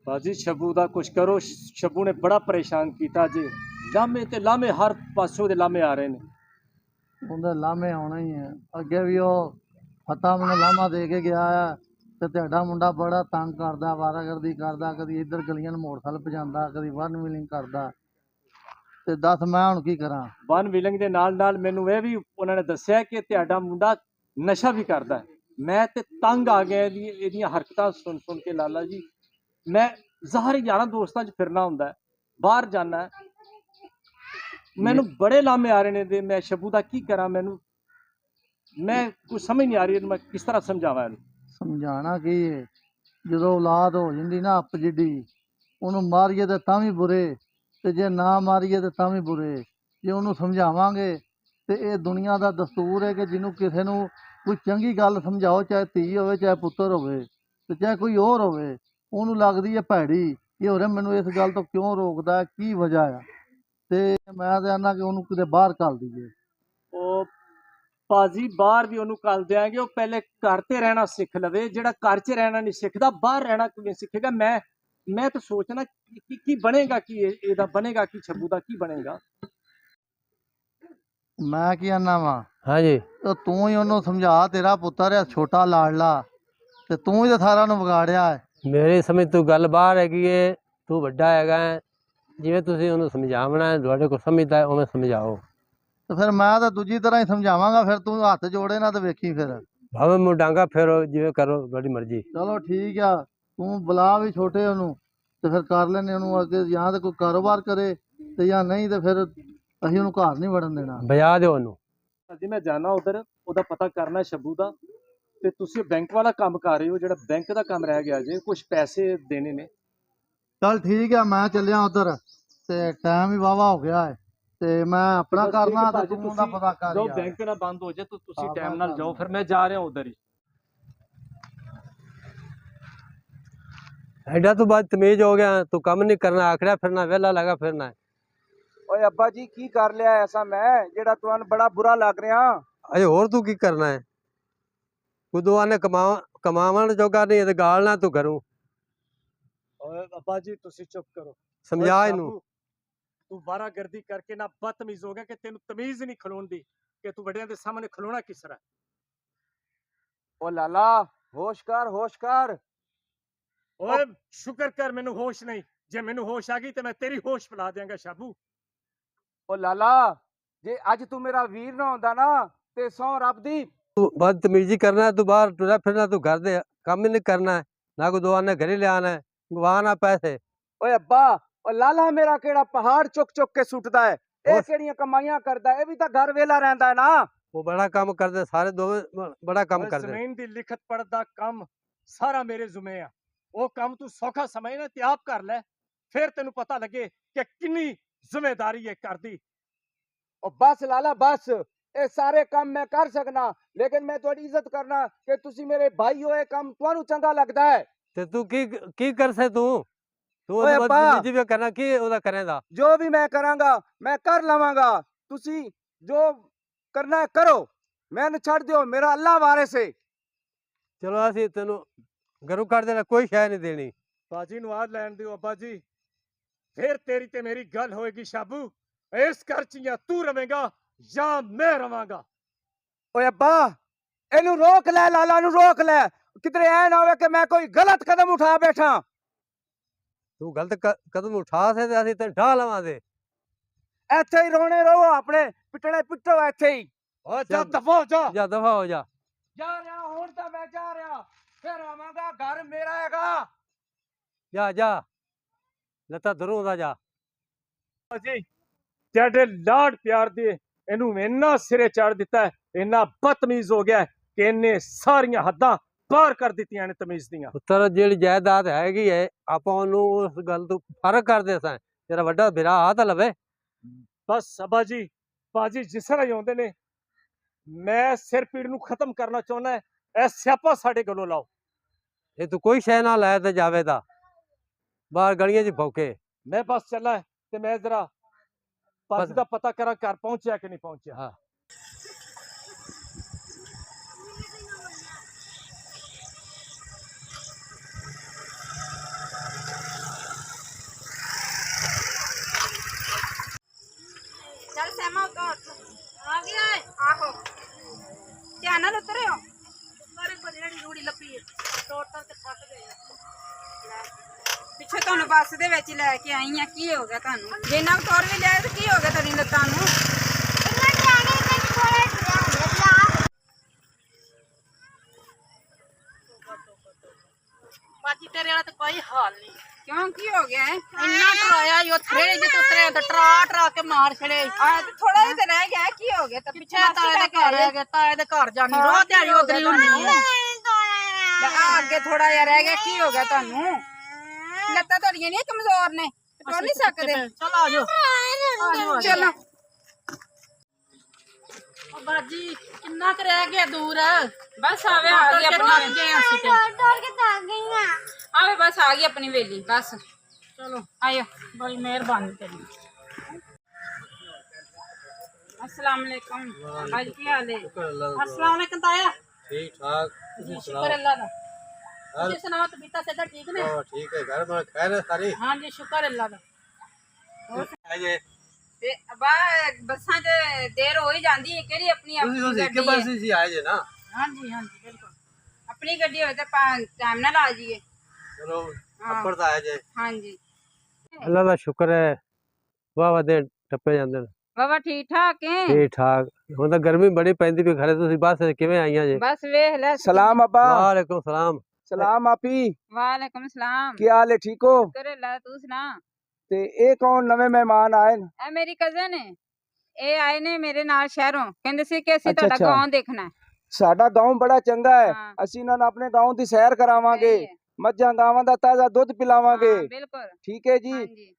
बाजी शबू का कुछ करो। शबू ने बड़ा परेशान किया जे। लामे ते लामे हर पासों दे लामे आ रहे ने। ਉਹਦੇ ਲਾਮੇ ਆਉਣਾ ਹੀ ਹੈ। ਅੱਗੇ ਵੀ ਉਹ ਫਤਾ ਮੈਨੂੰ ਲਾਮਾ ਦੇ ਕੇ ਗਿਆ ਆ ਤੇ ਤੁਹਾਡਾ ਮੁੰਡਾ ਬੜਾ ਤੰਗ ਕਰਦਾ, ਵਾਰਾਗਰਦੀ ਕਰਦਾ, ਕਦੀ ਇੱਧਰ ਗਲੀਆਂ ਨੂੰ ਮੋਟਰਸਾਈਕਲ ਭਜਾਉਂਦਾ, ਕਦੀ ਵਨ ਵੀਲਿੰਗ ਕਰਦਾ। ਤੇ ਦੱਸ ਮੈਂ ਹੁਣ ਕੀ ਕਰਾਂ। ਵਨ ਵੀਲਿੰਗ ਦੇ ਨਾਲ ਨਾਲ ਮੈਨੂੰ ਇਹ ਵੀ ਉਹਨਾਂ ਨੇ ਦੱਸਿਆ ਕਿ ਤੁਹਾਡਾ ਮੁੰਡਾ ਨਸ਼ਾ ਵੀ ਕਰਦਾ। ਮੈਂ ਤੇ ਤੰਗ ਆ ਗਿਆ ਇਹਦੀਆਂ ਹਰਕਤਾਂ ਸੁਣ ਸੁਣ ਕੇ ਲਾਲਾ ਜੀ। ਮੈਂ ਜ਼ਾਹਰ ਯਾਰਾਂ ਦੋਸਤਾਂ 'ਚ ਫਿਰਨਾ ਹੁੰਦਾ, ਬਾਹਰ ਜਾਣਾ, ਮੈਨੂੰ ਬੜੇ ਲਾਮੇ ਆ ਰਹੇ ਨੇ ਤੇ ਮੈਂ ਸ਼ਬੂ ਦਾ ਕੀ ਕਰਾਂ। ਮੈਂ ਕੁਝ ਸਮਝ ਨਹੀਂ ਆ ਰਹੀ ਮੈਂ ਕਿਸ ਤਰ੍ਹਾਂ ਸਮਝਾਵਾਂ ਇਹਨੂੰ। ਸਮਝਾਣਾ ਕੀ ਹੈ, ਜਦੋਂ ਔਲਾਦ ਹੋ ਜਾਂਦੀ ਨਾ ਅੱਪ ਜਿੱਡੀ, ਉਹਨੂੰ ਮਾਰੀਏ ਤੇ ਤਾਂ ਵੀ ਬੁਰੇ, ਤੇ ਜੇ ਨਾ ਮਾਰੀਏ ਤੇ ਤਾਂ ਵੀ ਬੁਰੇ। ਜੇ ਉਹਨੂੰ ਸਮਝਾਵਾਂਗੇ ਤੇ ਇਹ ਦੁਨੀਆ ਦਾ ਦਸਤੂਰ ਹੈ ਕਿ ਜਿਹਨੂੰ ਕਿਸੇ ਨੂੰ ਕੋਈ ਚੰਗੀ ਗੱਲ ਸਮਝਾਓ, ਚਾਹੇ ਧੀ ਹੋਵੇ, ਚਾਹੇ ਪੁੱਤਰ ਹੋਵੇ, ਤੇ ਚਾਹੇ ਕੋਈ ਹੋਰ ਹੋਵੇ, ਉਹਨੂੰ ਲੱਗਦੀ ਹੈ ਭੈੜੀ। ਇਹ ਹੋ ਰਿਹਾ ਮੈਨੂੰ ਇਸ ਗੱਲ ਤੋਂ ਕਿਉਂ ਰੋਕਦਾ, ਕੀ ਵਜ੍ਹਾ ਆ। ਤੇ ਮੈਂ ਤਾਂ ਆਨਾ ਕਿ ਉਹਨੂੰ ਕਿਤੇ ਬਾਹਰ ਘੱਲ ਦਈਏ। ਉਹ ਭਾਜੀ ਬਾਹਰ ਵੀ ਉਹਨੂੰ ਘੱਲ ਦਿਆਂਗੇ, ਉਹ ਪਹਿਲੇ ਘਰ ਤੇ ਰਹਿਣਾ ਸਿੱਖ ਲਵੇ। ਜਿਹੜਾ ਘਰ 'ਚ ਰਹਿਣਾ ਨਹੀਂ ਸਿੱਖਦਾ, ਬਾਹਰ ਰਹਿਣਾ ਕਿਵੇਂ ਸਿੱਖੇਗਾ। ਮੈਂ ਤਾਂ ਸੋਚਣਾ ਕੀ ਬਣੇਗਾ, ਕੀ ਇਹਦਾ ਬਣੇਗਾ, ਕੀ ਸ਼ਬੂ ਦਾ ਕੀ ਬਣੇਗਾ। ਮੈਂ ਕੀ ਆਨਾ ਵਾ। ਹਾਂਜੀ ਤੂੰ ਹੀ ਉਹਨੂੰ ਸਮਝਾ, ਤੇਰਾ ਪੁੱਤਰ ਆ ਛੋਟਾ ਲਾਡਲਾ, ਤੇ ਤੂੰ ਹੀ ਤਾਂ ਸਾਰਿਆਂ ਨੂੰ ਵਿਗਾੜਿਆ ਹੈ। ਮੇਰੀ ਸਮਝ ਤੂੰ ਗੱਲ ਬਾਹਰ ਹੈਗੀ ਏ, ਤੂੰ ਵੱਡਾ ਹੈਗਾ, ਜਿਵੇਂ ਤੁਸੀਂ ਉਹਨੂੰ ਸਮਝਾਵਣਾ ਤੁਹਾਡੇ ਕੋਲ ਸਮਝਦਾ ਉਵੇਂ ਸਮਝਾਓ। ਤੇ ਫਿਰ ਮੈਂ ਤਾਂ ਦੂਜੀ ਤਰ੍ਹਾਂ ਹੀ ਸਮਝਾਵਾਂਗਾ। ਫਿਰ ਤੂੰ ਹੱਥ ਜੋੜੇ ਨਾ ਤੇ ਵੇਖੀ ਫਿਰ ਭਾਵੇਂ ਮੂੰਹ ਡਾਂਗਾ ਫੇਰੋ, ਜਿਵੇਂ ਕਰੋ ਤੁਹਾਡੀ ਮਰਜ਼ੀ। ਚਲੋ ਠੀਕ ਆ, ਤੂੰ ਬੁਲਾ ਵੀ ਛੋਟੇ ਉਹਨੂੰ ਤੇ ਫਿਰ ਕਰ ਲੈਨੇ ਉਹਨੂੰ ਅੱਗੇ, ਜਾਂ ਤਾਂ ਕੋਈ ਕਾਰੋਬਾਰ ਕਰੇ ਤੇ ਜਾਂ ਨਹੀਂ ਤੇ ਫਿਰ ਅਸੀਂ ਉਹਨੂੰ ਘਰ ਨਹੀਂ ਵੜਨ ਦੇਣਾ। ਬਜਾ ਦਿਓ ਉਹਨੂੰ। ਜੀ ਮੈਂ ਜਾਣਾ ਉਧਰ, ਉਹਦਾ ਪਤਾ ਕਰਨਾ ਸ਼ਬੂ ਦਾ। ਤੇ ਤੁਸੀਂ ਬੈਂਕ ਵਾਲਾ ਕੰਮ ਕਰ ਰਹੇ ਹੋ, ਜਿਹੜਾ ਬੈਂਕ ਦਾ ਕੰਮ ਰਹਿ ਗਿਆ ਜੇ, ਕੁਝ ਪੈਸੇ ਦੇਣੇ ਨੇ। ਚੱਲ ਠੀਕ ਆ, ਮੈਂ ਚੱਲਿਆ ਉਧਰ ਤੇ ਟਾਈਮ ਵੀ ਵਾਵਾ ਹੋ ਗਿਆ ਹੈ ਤੇ ਮੈਂ ਆਪਣਾ ਕਰਨਾ ਤੇ ਤੂੰ ਉਹਦਾ ਪਤਾ ਕਰ। ਜੋ ਬੈਂਕ ਨਾ ਬੰਦ ਹੋ ਜਾਏ ਤਾਂ ਤੁਸੀਂ ਟਾਈਮ ਨਾਲ ਜਾਓ, ਫਿਰ ਮੈਂ ਜਾ ਰਿਹਾ ਉਧਰ ਹੀ। ਐਡਾ ਤੂੰ ਬਾਅਦ ਤਮੀਜ਼ ਹੋ ਗਿਆ, ਤੂੰ ਕੰਮ ਨਹੀਂ ਕਰਨਾ, ਆਖੜਿਆ ਫਿਰਨਾ, ਵਿਹਲਾ ਲਗਾ ਫਿਰਨਾ। ਓਏ ਅੱਬਾ ਜੀ ਕੀ ਕਰ ਲਿਆ ਐਸਾ ਮੈਂ ਜਿਹੜਾ ਤੁਹਾਨੂੰ ਬੜਾ ਬੁਰਾ ਲੱਗ ਰਿਹਾ। ਅਜੇ ਹੋਰ ਤੂੰ ਕੀ ਕਰਨਾ ਹੈ। ਕੁਦੋਂ ਆਨੇ ਕਮਾਵਣ ਜੋਗਾ ਨਹੀਂ ਤੇ ਗਾਲਣਾ ਤੂੰ ਘਰੋਂ। ਓਏ ਅੱਬਾ ਜੀ ਤੁਸੀਂ ਚੁੱਪ ਕਰੋ, ਸਮਝਾ ਇਹਨੂੰ। ਤੂੰ ਵਾਰਾਗਰਦੀ ਕਰਕੇ ਨਾ ਬਦਤਮੀਜ਼ ਹੋ ਗਿਆ ਕਿ ਤੈਨੂੰ ਤਮੀਜ਼ ਨਹੀਂ ਖਲੋਣ ਦੀ ਕਿ ਤੂੰ ਵੱਡਿਆਂ ਦੇ ਸਾਹਮਣੇ ਖਲੋਣਾ ਕਿਸ ਤਰ੍ਹਾਂ। ਓ ਲਾਲਾ ਹੋਸ਼ ਕਰ, ਹੋਸ਼ ਕਰ। ਓਏ ਸ਼ੁਕਰ ਕਰ ਮੈਨੂੰ ਹੋਸ਼ ਨਹੀਂ, ਜੇ ਮੈਨੂੰ ਹੋਸ਼ ਆ ਗਈ ਤੇ ਮੈਂ ਤੇਰੀ ਹੋਸ਼ ਪਿਲਾ ਦਿਆਂਗਾ ਸ਼ਾਬੂ। ਓ ਲਾਲਾ ਜੇ ਅੱਜ ਤੂੰ ਮੇਰਾ ਵੀਰ ਨਾ ਹੁੰਦਾ ਨਾ ਤੇ ਸਹੁੰ ਰੱਬ ਦੀ। ਤੂੰ ਬਦਤਮੀਜ਼ੀ ਕਰਨਾ, ਤੂੰ ਬਾਹਰ ਟੁਰਿਆ ਫਿਰਨਾ, ਤੂੰ ਘਰ ਦੇ ਕੰਮ ਹੀ ਨਹੀਂ ਕਰਨਾ, ਨਾ ਕੋਈ ਦੁਆਨੇ ਘਰੇ ਲਿਆਣਾ, ਗਵਾਣਾ ਪੈਸੇ। ਓਏ ਅੱਬਾ ਓ ਲਾਲਾ ਮੇਰਾ ਕਿਹੜਾ ਪਹਾੜ ਚੁੱਕ ਚੁੱਕ ਕੇ ਸੁੱਟਦਾ ਹੈ, ਇਹ ਕਿਹੜੀਆਂ ਕਮਾਈਆਂ ਕਰਦਾ, ਇਹ ਵੀ ਤਾਂ ਘਰ ਵੇਲਾ ਰਹਿੰਦਾ ਹੈ ਨਾ। ਉਹ ਬੜਾ ਕੰਮ ਕਰਦੇ ਸਾਰੇ, ਦੋਵੇਂ ਬੜਾ ਕੰਮ ਕਰਦੇ। ਜ਼ਮੀਨ ਦੀ ਲਿਖਤ ਪੜ੍ਹਤ ਦਾ ਕੰਮ ਸਾਰਾ ਮੇਰੇ ਜ਼ੁਮੇ ਆ। ਉਹ ਕੰਮ ਤੂੰ ਸੌਖਾ ਸਮਝਣਾ ਤੇ ਆਪ ਕਰ ਲੈ, ਫਿਰ ਤੈਨੂੰ ਪਤਾ ਲੱਗੇ ਕਿ ਕਿੰਨੀ ਜ਼ਿੰਮੇਦਾਰੀ ਹੈ ਘਰ ਦੀ। ਓ ਬਸ ਲਾਲਾ ਬਸ, ਇਹ ਸਾਰੇ ਕੰਮ ਮੈਂ ਕਰ ਸਕਣਾ, ਲੇਕਿਨ ਮੈਂ ਤੁਹਾਡੀ ਇੱਜ਼ਤ ਕਰਨਾ ਕਿ ਤੁਸੀਂ ਮੇਰੇ ਭਾਈ ਹੋ, ਇਹ ਕੰਮ ਤੁਹਾਨੂੰ ਚੰਗਾ ਲੱਗਦਾ ਹੈ। ਤੇ ਤੂੰ ਕੀ ਕਰ ਸੇ ਤੂੰ ਓਏ ਅੱਬਾ ਜਿਵੇਂ ਕਰਨਾ ਕੀ ਉਹਦਾ ਕਰੇਗਾ। ਜੋ ਵੀ ਮੈਂ ਕਰਾਂਗਾ ਮੈਂ ਕਰ ਲਵਾਂਗਾ, ਤੁਸੀਂ ਜੋ ਕਰਨਾ ਹੈ ਕਰੋ, ਮੈਨੂੰ ਛੱਡ ਦਿਓ, ਮੇਰਾ ਅੱਲਾ ਵਾਰਿਸ ਹੈ। ਚਲੋ ਅਸੀਂ ਤੈਨੂੰ ਘਰੋਂ ਕੱਢ ਦੇਣਾ, ਕੋਈ ਸ਼ੈ ਨਹੀਂ ਦੇਣੀ। ਬਾਜੀ ਨੂੰ ਆਦ ਲੈਣ ਦਿਓ ਅੱਬਾ ਜੀ, ਫਿਰ ਤੇਰੀ ਤੇ ਮੇਰੀ ਗੱਲ ਹੋਏਗੀ ਸ਼ਾਬੂ। ਇਸ ਘਰ 'ਚ ਜਾਂ ਤੂੰ ਰਵੇਂਗਾ ਜਾਂ ਮੈਂ ਰਵਾਂਗਾ। ਓਏ ਅੱਬਾ ਇਹਨੂੰ ਰੋਕ ਲੈ, ਲਾਲਾ ਨੂੰ ਰੋਕ ਲੈ, ਕਿਧਰੇ ਐ ਨਾ ਹੋਵੇ ਕਿ ਮੈਂ ਕੋਈ ਗਲਤ ਕਦਮ ਉਠਾ ਬੈਠਾ। ਤੂੰ ਗਲਤ ਕਦਮ ਉਠਾ ਸੇ ਤੇ ਅਸੀਂ ਤੈਨੂੰ ਢਾਹ ਲਵਾਂਗੇ। ਇੱਥੇ ਹੀ ਰੋਣੇ ਰਹੋ, ਆਪਣੇ ਪਿੱਟਣੇ ਪਿੱਟੋ ਇੱਥੇ ਹੀ। ਓ ਜਾ ਦਫਾ ਹੋ ਜਾ। ਜਾ ਦਫਾ ਹੋ ਜਾ। ਜਾ ਰਿਹਾ ਹੁਣ ਤਾਂ ਮੈਂ ਜਾ ਰਿਹਾ, ਫਿਰ ਆਵਾਂਗਾ, ਘਰ ਮੇਰਾ ਹੈਗਾ। ਜਾ ਜਾ ਲੱਤਾ ਦਰੋਂ ਦਾ ਜਾ। ਜੀ ਤੁਹਾਡੇ ਲਾਡ ਪਿਆਰ ਦੇ ਇਹਨੂੰ ਇੰਨਾ ਸਿਰੇ ਚੜ ਦਿੱਤਾ ਹੈ, ਇੰਨਾ ਬਦਤਮੀਜ਼ ਹੋ ਗਿਆ ਕਿ ਇਹਨੇ ਸਾਰੀਆਂ ਹੱਦਾਂ ਪਾਰ ਕਰ ਦਿੱਤੀਆਂ ਨੇ ਤਮੀਜ਼ ਦੀਆਂ। ਪੁੱਤਰ ਜਿਹੜੀ ਜਾਇਦਾਦ ਹੈਗੀ ਹੈ ਆਪਾਂ ਉਹਨੂੰ ਉਸ ਗੱਲ ਤੋਂ ਫਰਕ ਕਰਦੇ ਸਾਂ। ਤੇਰਾ ਵੱਡਾ ਭਰਾ ਆ ਤਾਂ ਲਵੇ। ਬਸ ਅੱਬਾ ਜੀ ਬਾਜੀ ਜਿਸ ਤਰ੍ਹਾਂ ਹੀ ਆਉਂਦੇ ਨੇ, ਮੈਂ ਸਿਰ ਪੀੜ ਨੂੰ ਖਤਮ ਕਰਨਾ ਚਾਹੁੰਦਾ। ਇਹ ਸਿਆਪਾ ਸਾਡੇ ਗਲੋਂ ਲਾਓ। ਇਹ ਤੂੰ ਕੋਈ ਸ਼ੈ ਨਾ ਲੈ ਤੇ ਜਾਵੇ ਤਾਂ ਬਾਹਰ ਗਲੀਆਂ 'ਚ ਭੌਕੇ। ਮੈਂ ਬਸ ਚੱਲਾ ਤੇ ਮੈਂ ਜ਼ਰਾ ਬਾਜੀ ਦਾ ਪਤਾ ਕਰਾਂ ਘਰ ਪਹੁੰਚਿਆ ਕਿ ਨਹੀਂ ਪਹੁੰਚਿਆ। ਹਾਂ ਪਿੱਛੇ ਤੁਹਾਨੂੰ ਬੱਸ ਦੇ ਵਿੱਚ ਲੈ ਕੇ ਆਈ ਆ, ਕੀ ਹੋ ਗਿਆ ਤੁਹਾਨੂੰ? ਜੇ ਨਾ ਤੁਰ ਵੀ ਲਿਆ ਤਾਂ ਕੀ ਹੋ ਗਿਆ ਤੇਰੀ ਲੱਤਾਂ ਨੂੰ? ਬਾਜੀ ਤੇਰੇ ਵਾਲਾ ਤਾਂ ਕੋਈ ਹਾਲ ਨਹੀਂ। ਕਿਉਂ ਕੀ ਹੋ ਗਿਆ ਹੈ? ਇੰਨਾ ਟਰਾਇਆ ਜੋ ਥਰੇ ਜਿ ਉਤਰੇ ਤੇ ਟਰਾ ਟਰਾ ਕੇ ਮਾਰ ਛੜੇ। ਆ ਤੇ ਥੋੜਾ ਜਿਹਾ ਤਾਂ ਰਹਿ ਗਿਆ, ਕੀ ਹੋ ਗਿਆ? ਤਾਂ ਪਿੱਛੇ ਤਾਏ ਦੇ ਘਰ ਆ ਗਏ, ਤਾਏ ਦੇ ਘਰ ਜਾਣੀ ਰੋਹ ਦਿਹਾੜੀ ਉਧਰ ਹੀ ਹੁੰਦੀ ਹੈ। ਆ ਅੱਗੇ ਥੋੜਾ ਜਿਹਾ ਰਹਿ ਗਿਆ, ਕੀ ਹੋ ਗਿਆ ਤੁਹਾਨੂੰ? ਲੱਤਾਂ ਤੁਹਾਡੀਆਂ ਨਹੀਂ ਕਮਜ਼ੋਰ ਨੇ, ਤੁਰ ਨਹੀਂ ਸਕਦੇ? ਚਲ ਆ ਜਾਓ ਚਲੋ ਉਹ ਬਾਜੀ ਕਿੰਨਾ ਕੁ ਰਹਿ ਗਿਆ ਦੂਰ? ਬਸ ਆਵੇ ਆ ਗਈ ਆਪਣੀ ਗਏ ਅਸੀਂ ਤੇ। ਆਵੇ ਬਸ ਆ ਗਈ ਆਪਣੀ ਵੇਲੀ, ਬਸ ਚਲੋ ਆਇਓ। ਬੜੀ ਮਿਹਰਬਾਨੀ ਤੇਰੀ। अस्सलाम वालेकुम भाई, की हाल है? अस्सलाम वालेकुम ताया। ठीक ठाक जी शुक्र अल्लाह का। तुझे सुनाओ तबीयत सेहत ठीक ने? ठीक है घर में खैर है सारी हाँ जी शुक्र अल्लाह का। ते अबा बसां च देर हो ही जांदी है, केड़ी अपनी अपनी गड्डी है? जी आए जे ना हाँ जी बिल्कुल। अपनी गड्डी होए ते टाइम नाल आ जाइए। चलो हाँ। अपर दा आए जे हाँ जी अल्लाह दा शुक्र है वाह वाह दिन टप्पे ਜਾਂਦੇ ਨੇ। बाबा ठीक ठाक है? ठीक ठाक ਹੁਣ ਤਾਂ ਗਰਮੀ ਬੜੀ ਪੈਂਦੀ ਵੀ ਘਰੇ ਤੁਸੀਂ ਬੱਸ ਕਿਵੇਂ ਆਈਆਂ ਜੇ? बस वेख ले। सलाम अब्बा। वालेकुम सलाम। सलाम आपी। वालेकुम सलाम। ਕੀ ਹਾਲ ਹੈ? ਠੀਕ ਹੋ? शुक्र अल्लाह, तू सुना? ਤੇ ਇਹ ਕੌਣ ਨਵੇਂ ਮਹਿਮਾਨ ਆਏ ਨੇ? ए मेरी कजन है, ਇਹ ਆਏ ਨੇ ਮੇਰੇ ਨਾਲ ਸ਼ਹਿਰੋਂ, ਕਹਿੰਦੇ ਸੀ ਕਿ ਅਸੀਂ ਅੱਛਾ, ਤੁਹਾਡਾ ਅੱਛਾ। ਗਾਉਂ ਦੇਖਣਾ ਹੈ। ਸਾਡਾ ਗਾਉਂ ਬੜਾ ਚੰਗਾ ਹੈ। ਹਾਂ। ਅਸੀਂ ਇਹਨਾਂ ਨੂੰ ਆਪਣੇ ਗਾਉਂ ਦੀ ਸੈਰ ਕਰਾਵਾਂਗੇ, ਸਹੀ ਹੈ। ਮੱਝਾਂ ਗਾਵਾਂ ਦਾ ਤਾਜ਼ਾ ਦੁੱਧ ਪਿਲਾਵਾਂਗੇ। ਹਾਂ, ਬਿਲकुल। ਠੀਕ ਹੈ ਜੀ। ਹਾਂਜੀ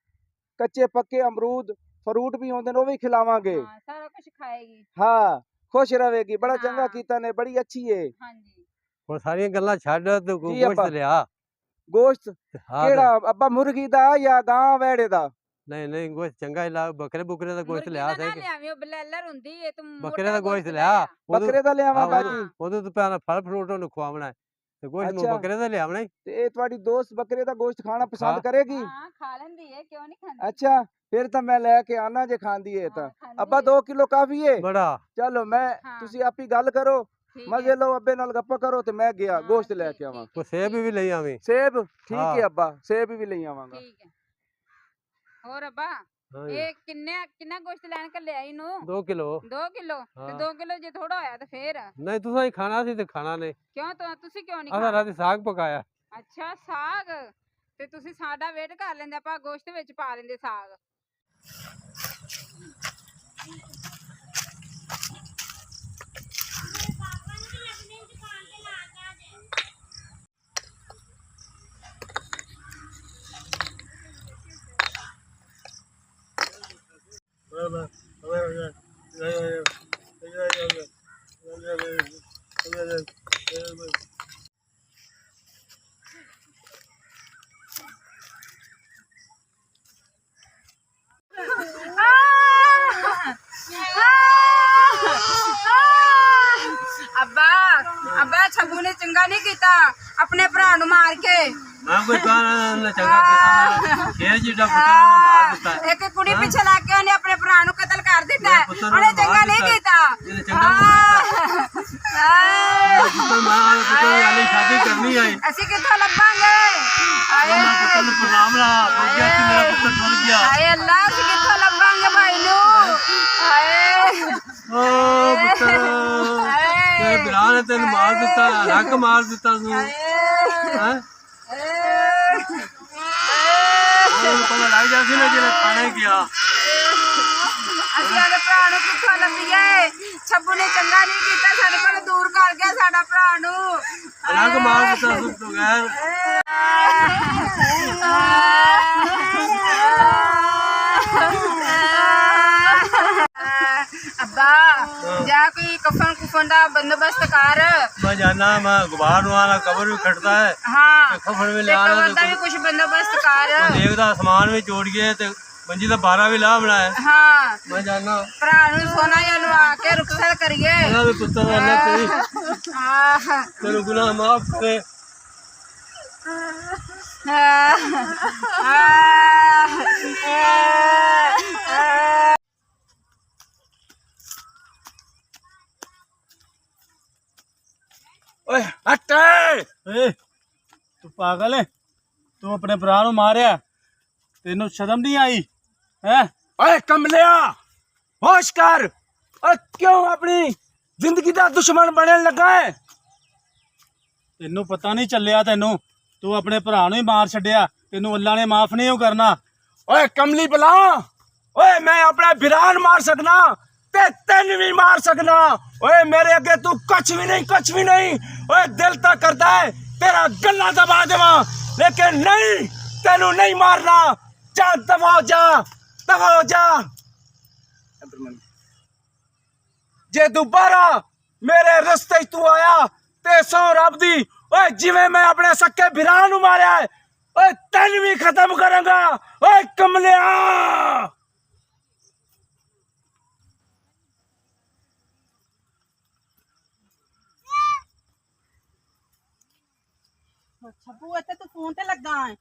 ਕੱਚੇ ਪੱਕੇ ਅਮਰੂਦ ਫਰੂਟ ਵੀ ਹੁੰਦੇ ਨੇ, ਉਹ ਵੀ ਖਿਲਾਵਾਂਗੇ। ਹਾਂ, ਸਾਰਾ ਕੁਝ ਖਾਏਗੀ। ਹਾਂ ਖੁਸ਼ ਰਹੇਗੀ। ਬੜਾ ਚੰਗਾ ਹਾਂ। ਕੀਤਾ ਨੇ, ਬੜੀ ਅੱਛੀ ਹੈ। ਹਾਂਜੀ ਹੁਣ ਸਾਰੀਆਂ ਗੱਲਾਂ ਛੱਡ ਤੂੰ ਜੀ ਗੋਸ਼ਤ ਅੱਬਾ। ਲਿਆ। ਗੋਸ਼ਤ ਹਾਂ ਕਿਹੜਾ ਅੱਬਾ? ਮੁਰਗੀ ਦਾ ਜਾਂ ਗਾਂ ਵੈੜੇ ਦਾ? ਨਹੀਂ ਨਹੀਂ ਗੋਸ਼ਤ ਚੰਗਾ ਹੀ ਲਾ। ਬੱਕਰੇ ਬੁਕਰੇ ਦਾ ਗੋਸ਼ਤ ਮੁਰਗੀ ਲਿਆ ਦਾ ਨਾ ਸਹੀ। ਲਿਆਵੀਂ, ਉਹ ਬਲੈਲਰ ਹੁੰਦੀ ਏ, ਤੂੰ ਬੱਕਰੇ ਮੋਟਾ ਦਾ ਗੋਸ਼ਤ ਗੋਸ਼ਤ ਲਿਆ। ਬੱਕਰੇ ਦਾ ਲਿਆਵਾਂਗਾ ਜੀ। ਉਦੋਂ ਤੋਂ ਪਹਿਲਾਂ ਫਲ ਫਰੂਟ ਉਹਨੂੰ ਖਵਾਉਣਾ ਹੈ ਤੇ ਗੋਸ਼ਤ ਨੂੰ ਅੱਛਾ। ਬੱਕਰੇ ਦਾ ਲਿਆਵਣਾ ਹੀ। ਤੇ ਇਹ ਤੁਹਾਡੀ ਦੋਸਤ ਬੱਕਰੇ ਦਾ ਗੋਸ਼ਤ ਖਾਣਾ ਹਾਂ। ਪਸੰਦ ਕਰੇਗੀ? ਹਾਂ ਖਾ ਲੈਂਦੀ ਏ, ਕਿਉਂ ਨਹੀਂ ਖਾਂਦੀ? ਅੱਛਾ ਫਿਰ ਤਾਂ ਮੈਂ ਲੈ ਕੇ ਆਣਾ ਜੇ ਖਾਂਦੀ ਹੈ ਤਾਂ। ਹਾਂ, ਖਾਂਦੀ ਅੱਬਾ ਏ। 2 ਕਿਲੋ ਕਾਫੀ ਹੈ। ਬੜਾ ਚਲੋ ਮੈਂ ਹਾਂ। ਤੁਸੀਂ ਆਪੀ ਗੱਲ ਕਰੋ, ਠੀਕ ਮਜ਼ੇ ਹੈ। ਲਓ, ਅੱਬੇ ਨਾਲ ਗੱਪਾਂ ਕਰੋ ਤੇ ਮੈਂ ਗਿਆ ਹਾਂ, ਗੋਸ਼ਤ ਲੈ ਠੀਕ, ਕੇ ਆਵਾਂ। ਠੀਕ, ਕੋ ਸੇਬ ਵੀ ਲਈ ਆਵੀਂ। ਸੇਬ ਠੀਕ ਹਾਂ। ਹੈ ਅੱਬਾ, ਸੇਬ ਵੀ ਲਈ ਆਵਾਂਗਾ। ਠੀਕ ਹੈ। ਹੋਰ ਅੱਬਾ, ਹਾਂ ਇਹ ਕਿੰਨਾ ਗੋਸ਼ਤ ਲੈਣ ਕੱਲਿਆ ਇਹਨੂੰ? 2 ਕਿਲੋ। 2 ਕਿਲੋ? ਤੇ ਹਾਂ। 2 ਕਿਲੋ ਜੇ ਥੋੜਾ ਹੋਇਆ ਤਾਂ ਫੇਰ ਨਹੀਂ ਤੁਸੀਂ ਹੀ ਖਾਣਾ ਸੀ ਤੇ ਖਾਣਾ ਨਹੀਂ। ਕਿਉਂ? ਤੁਸੀਂ ਕਿਉਂ ਨਹੀਂ ਅਸਾਂ ਖਾਣਾ? ਰਾਤੀ ਸਾਗ ਪਕਾਇਆ। ਅੱਛਾ ਸਾਗ, ਤੇ ਤੁਸੀਂ ਸਾਡਾ ਵੇਟ ਕਰ ਲੈਂਦੇ, ਆਪਾਂ ਗੋਸ਼ਤ ਵਿੱਚ ਪਾ ਲੈਂਦੇ ਸਾਗ। ਅੱਬਾ ਛੱਬੂ ਨੇ ਚੰਗਾ ਨਹੀਂ ਕੀਤਾ ਆਪਣੇ ਭਰਾ ਨੂੰ ਮਾਰ ਕੇ। ਮੈਂ ਕੋਈ ਨਾ ਚੰਗਾ ਕੀਤਾ ਸ਼ੇਰ ਜੀ ਦਾ ਪੁੱਤਰ ਨੂੰ ਮਾਰ ਦਿੱਤਾ। ਇੱਕ ਕੁੜੀ ਪਿੱਛੇ ਲੱਗ ਕੇ ਉਹਨੇ ਆਪਣੇ ਭਰਾ ਨੂੰ ਕਤਲ ਕਰ ਦਿੱਤਾ ਹੈ। ਪੁੱਤਰ ਨੂੰ ਉਹਨੇ ਚੰਗਾ ਮਾਰ ਨਹੀਂ ਦਿੱਤਾ। ਕੀਤਾ। ਇਹਨੇ ਚੰਗਾ ਨਹੀਂ ਪੁੱਤਰ ਮਾਂ ਪੁੱਤਰ ਵਾਲੀ ਸ਼ਾਦੀ ਕਰਨੀ ਆਈ। ਅਸੀਂ ਕਿੱਥੋਂ ਲੱਭਾਂਗੇ? ਹਾਏ ਮੈਂ ਪੁੱਤਰ ਨੂੰ ਪ੍ਰਣਾਮ ਲਾ ਹੋ ਗਿਆ ਕਿ ਮੇਰਾ ਪੁੱਤਰ ਟੁਰ ਗਿਆ। ਹਾਏ ਅੱਲਾ, ਅਸੀਂ ਕਿੱਥੋਂ ਲੱਭਾਂਗੇ ਭਾਈ ਨੂੰ? ਹਾਏ ਓ ਪੁੱਤਰ ਤੇਰੇ ਭਰਾ ਨੇ ਤੈਨੂੰ ਮਾਰ ਦਿੱਤਾ, ਰੱਖ ਮਾਰ ਦਿੱਤਾ ਤੂੰ। ਹੈਂ ਉਹਨੂੰ ਪਤਾ ਲੱਗ ਜਾ ਸੀ ਨਾ ਜਿਹੜਾ ਖਾਣੇ ਗਿਆ। ਅਸੀਂ ਆਪਣੇ ਭਰਾ ਨੂੰ ਕਿੱਥੋਂ ਲੱਭੀਏ? ਛੱਬੂ ਨੇ ਚੰਗਾ ਨਹੀਂ ਕੀਤਾ, ਸਾਡੇ ਕੋਲ ਦੂਰ ਕਰ ਗਿਆ ਸਾਡਾ ਭਰਾ ਨੂੰ। ਰੱਖ ਮਾਰ ਦਿੱਤਾ ਤੂੰ ਬਗੈਰ। ਅੱਬਾ ਜਾ ਕੋਈ ਕਫਨ ਕੁਫਨ ਦਾ ਬੰਦੋਬਸਤ ਕਰ। मैं जाना मैं गुबार वाला कबर भी खटता है ਹਾਂ ਤੇ ਖਫਨ ਵੀ ਤੇ ਲਿਆਣਾ ਕਬਰ ਦਾ ਵੀ ਕੁਝ ਬੰਦੋਬਸਤ ਕਰ। ਦੇਖਦਾ ਸਮਾਨ ਵੀ ਜੋੜੀਏ ਤੇ ਮੰਜੀ ਦਾ 12 ਵੀ ਲਾ ਬਣਾਇਆ। ਹਾਂ ਮੈਂ ਜਾਣਾ ਭਰਾ ਨੂੰ ਸੋਨਾ ਜਾਂ ਲਵਾ ਕੇ ਰੁਖਸਤ ਕਰੀਏ। ਉਹਨਾਂ ਦੇ ਪੁੱਤਰ ਅੱਲਾਹ ਤੇਰੀ ਆਹ ਤੇਰੇ ਗੁਨਾਹ ਮਾਫ ਕਰੇ। ओए हट ए, तू पागल है? तू ਤੂੰ ਆਪਣੇ ਭਰਾ ਨੂੰ ਮਾਰਿਆ, ਤੈਨੂੰ ਸ਼ਰਮ ਨਹੀਂ ਆਈ ਹੈ? ਓਏ ਕਮਲਿਆ ਹੋਸ਼ ਕਰ। ਓਏ ਕਿਉਂ ਆਪਣੀ ਜ਼ਿੰਦਗੀ ਦਾ ਦੁਸ਼ਮਣ ਬਣਨ ਲੱਗਾ ਹੈ? ਤੈਨੂੰ ਪਤਾ ਨਹੀਂ ਚੱਲਿਆ, ਤੂੰ ਆਪਣੇ ਭਰਾ ਨੂੰ ਹੀ ਮਾਰ ਛੱਡਿਆ, ਤੈਨੂੰ ਅੱਲਾ ਨੇ ਮਾਫ ਨਹੀਂ ਉਹ ਕਰਨਾ। ਓਏ ਕਮਲੀ ਬਲਾ, ਓਏ ਮੈਂ ਆਪਣੇ ਭਰਾ ਨੂੰ ਮਾਰ ਸਕਣਾ ਤੇ ਤੈਨੂੰ ਵੀ ਮਾਰ ਸਕਣਾ। ਓਏ ਮੇਰੇ ਅੱਗੇ ਤੂੰ ਕੁਛ ਵੀ ਨਹੀਂ। ਓਏ ਦਿਲ ਤਾਂ ਕਰਦਾ ਹੈ तेरा गला दबा देवा, लेकिन नहीं, तेनू नहीं मारना। जा दबा जा। जे दोबारा मेरे रस्ते तू आया ते सौ रब दी, ओए जिवें मैं अपने सक्के भरा नू मारिया है, ओए तेन भी खत्म करांगा। ओए कमलिया ਛੱਬੂ ਇੱਥੇ ਤੂੰ ਫੋਨ ਤੇ ਲੱਗਾ ਹੈ।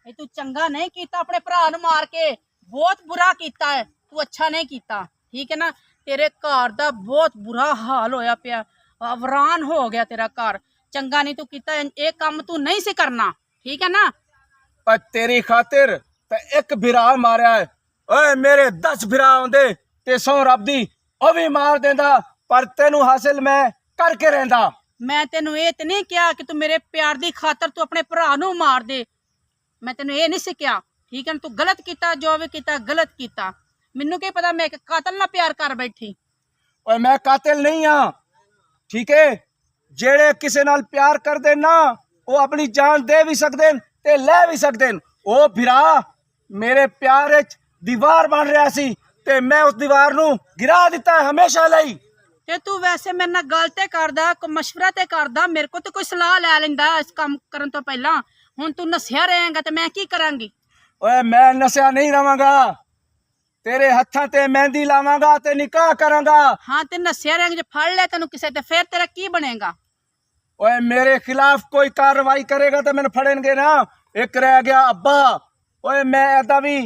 ਇਹ ਤੂੰ ਚੰਗਾ ਨਹੀਂ ਕੀਤਾ, ਆਪਣੇ ਭਰਾ ਨੂੰ ਮਾਰ ਕੇ ਬਹੁਤ ਬੁਰਾ ਕੀਤਾ ਹੈ। ਤੂੰ ਅੱਛਾ ਨਹੀਂ ਕੀਤਾ, ਠੀਕ ਹੈ ਨਾ। ਤੇਰੇ ਘਰ ਦਾ ਬਹੁਤ ਬੁਰਾ ਹਾਲ ਹੋਇਆ ਪਿਆ, ਵਰਾਨ ਹੋ ਗਿਆ ਤੇਰਾ ਘਰ। ਚੰਗਾ ਨਹੀਂ ਤੂੰ ਕੀਤਾ, ਇਹ ਕੰਮ ਤੂੰ ਨਹੀਂ ਸੀ ਕਰਨਾ, ਠੀਕ ਹੈ ਨਾ। पर तेरी खातिर ते एक भिरा मारिया है। ओए मेरे 10 भिरा होंदे ते सौ रब दी ओ भी मार देंदा, पर तेनू हासिल मैं करके रहंदा। मैं तेनू ये ते नहीं किया कि तू मेरे प्यार दी खातर तू अपने भरा नू मार दे। मैं तेनू ये नहीं सिखाया, ठीक है। तू गलत किया, जो भी किया गलत किया। मैनू क्या पता मैं कातल ना प्यार कर बैठी। ओए मैं कातिल नहीं हाँ, ठीक है। जेड़े किसे नाल प्यार कर दे ना, वो अपनी जान दे भी सकदे ते ले भी सकदे। ओ भिरा मेरे प्यार विच दीवार बन रहा सी ते मैं उस दीवार नू गिरा दिता है हमेशा लई। ते तू वैसे मेरे नाल गल ते करदा, कोई मशवरा ते करदा, मेरे को तो कोई सलाह लै लैंदा इस काम करन तो पहला। हुण तू नसिया रहेगा ते मैं की करांगी। ओए मैं नसिया नहीं रवांगा, तेरे हत्थां ते मेहंदी लावांगा ते निकाह करांगा। हाँ ते नसिया रहेगा, जो फड़ ले तेनू किसे ते फिर तेरा की बनेगा। ओए मेरे खिलाफ कोई कार्रवाई करेगा तो मैंने फड़ेंगे ना। एक रह गया अब्बा, ओए मैं ऐदा भी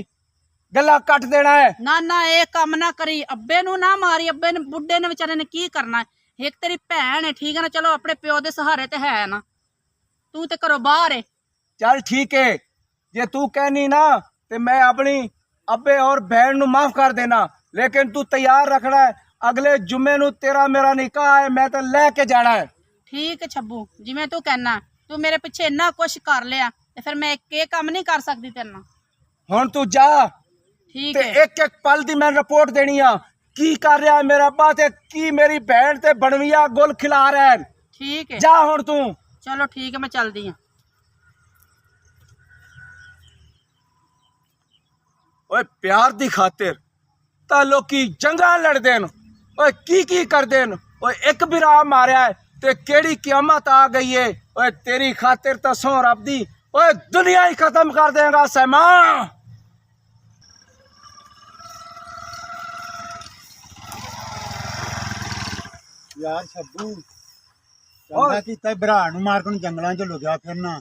गला कट देना है। ना ना ये काम ना करी, अब्बे नू ना मारी। अब्बे ने बुढ़े ने बेचारे ने की करना है। एक तेरी भैन है, ठीक है ना, चलो अपने प्यो दे सहारे ते है ना, तू ते घरों बाहर है। चल ठीक है, जे तू कहनी ना ते मैं अपनी अब्बे और बहन नू माफ कर देना, लेकिन तू तैयार रखना है अगले जुम्मे नू तेरा मेरा निकाह है, मैं तो लेके जाना है। ठीक है छब्बू, जिवें तू कहना। तू मेरे पिछे इन्ना कुछ कर लिया ते फिर मैं एक काम नहीं कर सकती तेरे नाल। हुण तू जा ठीक ते है। एक एक पल दी मैं रिपोर्ट देनी आ, की कर रहा है मेरा अब्बा ते की मेरी बहन ते बनविया गुल खिला रहा है। ठीक है, जा हुण तू। चलो ठीक है, मैं चलदी हां। ओए प्यार दी खातिर तां लोकी जंगां लड़दे न, ओए की करदे न। ओए एक बिरा मारिया है ते केड़ी क़यामत आ गई है। ओए तेरी खातिर तां सौ रब दी, ओए दुनिया ही खत्म कर देगा सैमा। यार छब्बू चंगा कीता भरा नूं मार के जंगलों च लुकिया फिरना,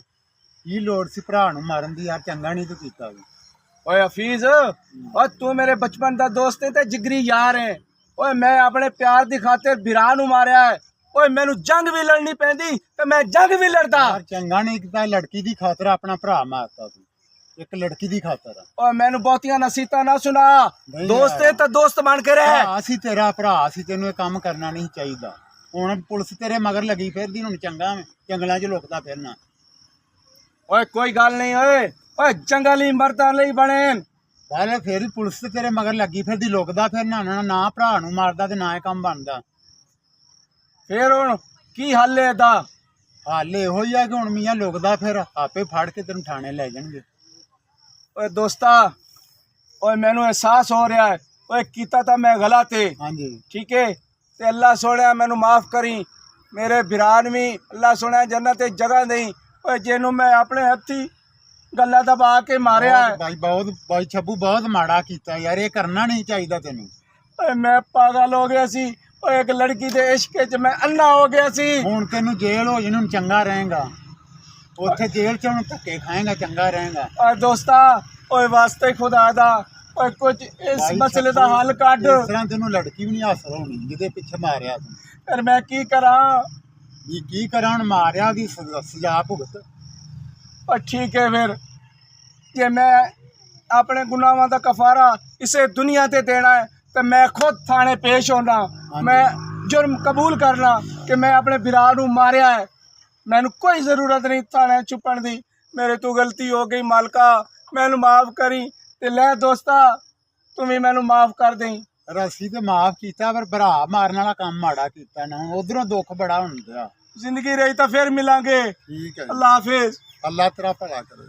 की लोड़ सी भरा नूं मारन दी। यार चंगा नहीं तू कीता। ओए हफीज, ओए तू मेरे बचपन दा दोस्त है ते जिगरी यार है। ओए मैं अपने प्यार दी खातिर बिरा नूं मारिया है। ओए मैनू जंग भी लड़नी पैंदी ते मैं जंग भी लड़दा। यार चंगा नहीं कीता, लड़की दी खातिर अपना भरा मारता तू, एक लड़की दी खातिर। ओए मैनू बहुतियां नसीहतां ना सुना, दोस्त है ते दोस्त बन के रह। असी तेरा भरा सी, तेनू ये काम करना नहीं चाहिए। हुण पुलिस तेरे मगर लगी फिरदी, हुण चंगा जंगलां च लुकदा फिरना। ओए कोई गल नहीं, ओए जंगली मर्दां लई बने। गल फिर भी पुलिस ते तेरे मगर लगी फिरदी, लुकदा फिरना ना भरा नूं मारदा ते ना ये काम बनदा। फिर हुण की हल है दा? हल इहो ही है कि हुण मियां लुकदा फिर आपे फड़ के तेनू थाने लै जाणगे। ओए दोस्ता, ओए मैनू एहसास हो रहा है, ओए कीता तां मैं गलत है। हाँ जी ठीक है, ते अल्लाह सोहणिया मैनू माफ करी। मेरे बिरान भी अल्लाह सोहणिया जन्नत ते जगह नहीं। ओए जेनू मैं अपने हत्थी गल्ला दबा के मारिया है। भाई छब्बू बहुत माड़ा कीता यार, ये करना नहीं चाहिए तेनू। ओए मैं पागल हो गया सी, ओए एक लड़की दे इश्क च मैं अन्ना हो गया सी। हुण तेनू जेल हो जानी, चंगा रहेगा उत्थे जेल च, हुण धक्के खाएगा चंगा रहेगा। ओए दोस्ता, ओए वास्ते खुदा दा, ओए कुछ इस मसले दा हल कढ। इस तरह तेनू लड़की भी नहीं हासिल होनी जिहदे पिछे मारिया तू। फिर मैं की करा? की करा, हुण मारिया दी सजा भुगत। और ठीक है, फिर ਜੇ ਮੈਂ ਆਪਣੇ ਗੁਨਾਹਾਂ ਦਾ ਕਫਾਰਾ ਇਸੇ ਦੁਨੀਆ ਤੇ ਦੇਣਾ ਹੈ ਤੇ ਮੈਂ ਖੁਦ ਥਾਣੇ ਪੇਸ਼ ਹੋਣਾ, ਮੈਂ ਜੁਰਮ ਕਬੂਲ ਕਰਨਾ ਕਿ ਮੈਂ ਆਪਣੇ ਭਰਾ ਨੂੰ ਮਾਰਿਆ ਹੈ। ਮੈਨੂੰ ਕੋਈ ਜ਼ਰੂਰਤ ਨਹੀਂ ਥਾਣੇ ਛੁਪਣ ਦੀ। ਮੇਰੇ ਤੋਂ ਗਲਤੀ ਹੋ ਗਈ ਮਾਲਕਾ, ਮੈਨੂੰ ਮਾਫ ਕਰੀ। ਤੇ ਲੈ ਦੋਸਤਾ ਤੂੰ ਵੀ ਮੈਨੂੰ ਮਾਫ ਕਰ ਦੇਈਂ। ਰੱਸੀ ਤੇ ਮਾਫ ਕੀਤਾ ਪਰ ਭਰਾ ਮਾਰਨ ਵਾਲਾ ਕੰਮ ਮਾੜਾ ਕੀਤਾ ਨਾ, ਉਧਰੋਂ ਦੁੱਖ ਬੜਾ ਹੁੰਦਾ। ਜ਼ਿੰਦਗੀ ਰਹੀ ਤਾਂ ਫਿਰ ਮਿਲਾਂਗੇ। ਠੀਕ ਹੈ, ਅੱਲਾ ਹਾਫਿਜ਼। ਅੱਲਾ ਤੇਰਾ ਭਲਾ ਕਰੇ।